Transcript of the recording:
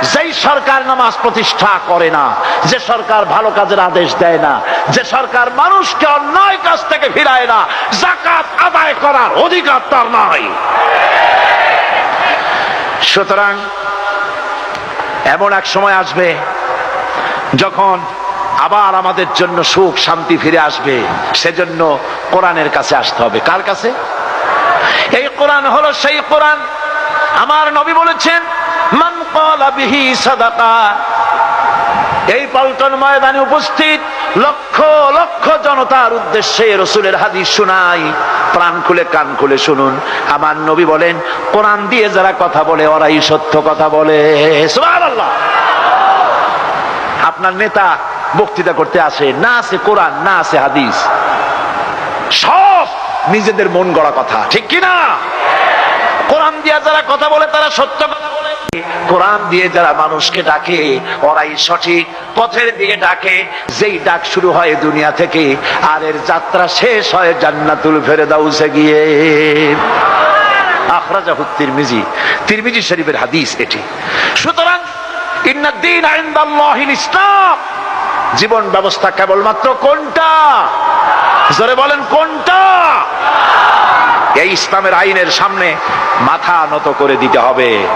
যেই সরকার নামাজ প্রতিষ্ঠা করে না, যে সরকার ভালো কাজের আদেশ দেয় না, যে সরকার মানুষকে অন্যায় কাজ থেকে ফিরায় না, যাকাত আদায় করার অধিকার তার নাই। সুতরাং এমন এক সময় আসবে যখন আবার আমাদের জন্য সুখ শান্তি ফিরে আসবে। সেজন্য কোরআনের কাছে আসতে হবে। কার কাছে? এই কোরআন হলো সেই কোরআন। আমার নবী বলেছেন, মান ক্বালা বিহি সাদাকা। এই পল্টন ময়দানে উপস্থিত লক্ষ লক্ষ জনতার উদ্দেশ্যে রাসূলের হাদিস শোনাই, প্রাণ খুলে কান খুলে শুনুন। আমার নবী বলেন, কোরআন দিয়ে যারা কথা বলে ওরাই সত্য কথা বলে। সুবহানাল্লাহ। আপনার নেতা বক্তৃতা করতে আসে, না আছে কোরআন, না আছে হাদিস, সব নিজেদের মন গড়া কথা, ঠিক কিনা? কোরআন দিয়ে যারা কথা বলে তারা সত্য কথা বলে, কোরআন দিয়ে যারা মানুষকে ডাকে ওরাই সঠিক পথের দিকে ডাকে। যেই ডাক শুরু হয় দুনিয়া থেকে, আর এর যাত্রা শেষ হয় জান্নাতুল ফেরদাউসে গিয়ে। আখরাজাহু তিরমিজি, তিরমিজি শরীফের হাদিস এটি। সুতরাং ইন্নাদ-দীন ইনদাল্লাহিল ইসলাম। জীবন ব্যবস্থা কেবলমাত্র কোনটা? জোরে বলেন, কোনটা? এই ইসলামের আইনের সামনে মাথা নত করে দিতে হবে।